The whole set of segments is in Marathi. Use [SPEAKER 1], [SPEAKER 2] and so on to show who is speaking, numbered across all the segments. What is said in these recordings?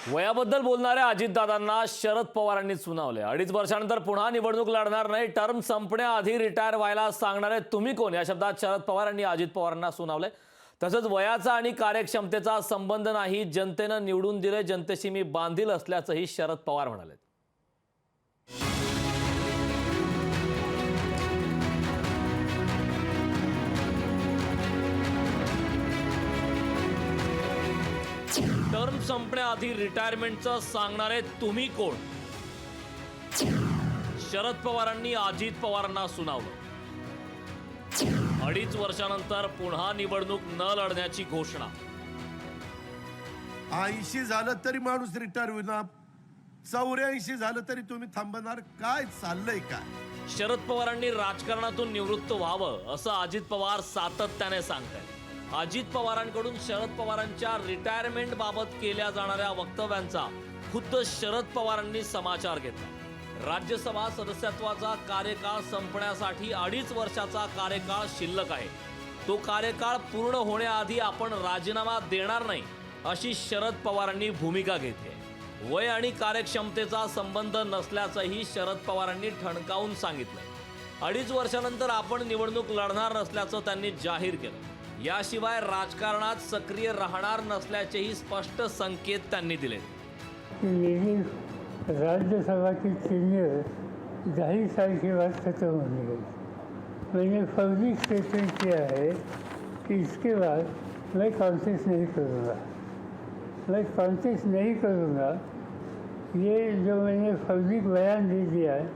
[SPEAKER 1] वयाबद्दल बोलणाऱ्या अजितदादांना शरद पवारांनी सुनावले। 2.5 वर्षानंतर पुन्हा निवडणूक लढणार नाही, टर्म संपण्याआधी रिटायर व्हायला सांगणारे तुम्ही कोण, या शब्दात शरद पवारांनी अजित पवारांना सुनावले। तसंच वयाचा आणि कार्यक्षमतेचा संबंध नाही, जनतेनं निवडून दिले, जनतेशी मी बांधील असल्याचंही शरद पवार म्हणाले। टर्म संपण्याआधी रिटायरमेंटचं सांगणारे तुम्ही कोण, शरद पवारांनी अजित पवारांना सुनावलं। 2.5 वर्षानंतर पुन्हा निवडणूक न लढण्याची घोषणा।
[SPEAKER 2] 80 झालं तरी माणूस रिटायर होणार, 84 झालं तरी तुम्ही थांबणार, काय चाललंय काय?
[SPEAKER 1] शरद पवारांनी राजकारणातून निवृत्त व्हावं असं अजित पवार सातत्याने सांगतायत। अजित पवारांकडून शरद पवारांच्या रिटायरमेंट बाबत केल्या जाणाऱ्या वक्तव्यांचा खुद्द शरद पवारांनी समाचार घेतला। राज्यसभा सदस्यत्वाचा कार्यकाळ संपण्यासाठी 2.5 वर्षाचा कार्यकाळ शिल्लक आहे, तो कार्यकाळ पूर्ण होण्याआधी आपण राजीनामा देणार नाही अशी शरद पवारांनी भूमिका घेतली। वय आणि कार्यक्षमतेचा संबंध नसल्याचंही शरद पवारांनी ठणकावून सांगितलं। 2.5 वर्षानंतर आपण निवडणूक लढणार नसल्याचं त्यांनी जाहीर केलं। याशिवाय राजकारणात सक्रिय राहणार नसल्याचेही स्पष्ट संकेत त्यांनी दिले।
[SPEAKER 3] मेरी राज्यसभा की सीनियर 2.5 साल के बाद खत्म होने गई। मैंने फर्जी स्टेटमेंट किया है कि इसके बाद मैं कॉन्टेस्ट नहीं करूँगा, मैं कॉन्टेस्ट नहीं करूँगा। ये जो मैंने फर्जी बयान दे दिया है,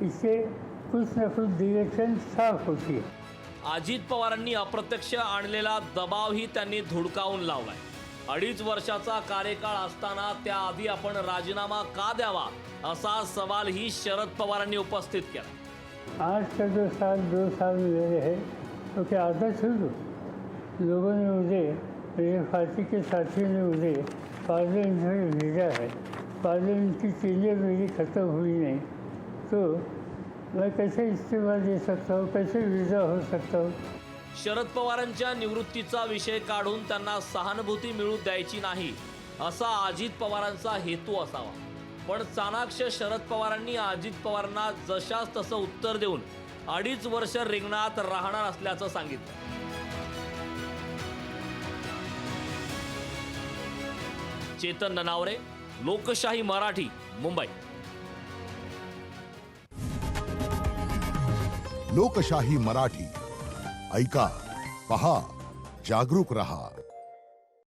[SPEAKER 3] इससे कुछ न कुछ डिरेक्शन साफ होती है।
[SPEAKER 1] अजित पवारांनी अप्रत्यक्ष आणलेला दबावही त्यांनी धुडकावून लावलाय। 2.5 वर्षाचा कार्यकाळ असताना त्याआधी आपण राजीनामा का द्यावा असा सवालही शरद पवारांनी उपस्थित केला।
[SPEAKER 3] आज का जो 2 साल मेरे हैं तो क्या आधा छोड़ दूँ? लोगों ने मुझे, मेरे पार्टी के साथियों ने मुझे पार्लियामेंट में भेजा है, पार्लियामेंट की चीज़ें मेरी ख़त्म हुई नहीं, तो मैं कैसे इस्तीफा दे सकता हूँ, कैसे वीज़ा हो सकता हूँ?
[SPEAKER 1] शरद पवारांच्या निवृत्तीचा विषय काढून त्यांना सहानुभूती मिळू द्यायची नाही असा अजित पवारांचा हेतू असावा, पण चाणाक्ष शरद पवारांनी अजित पवारांना जशास तसं उत्तर देऊन 2.5 वर्ष रिंगणात राहणार असल्याचं सांगितलं। चेतन ननावरे, लोकशाही मराठी, मुंबई।
[SPEAKER 4] लोकशाही मराठी ऐका, पहा, जागरूक रहा।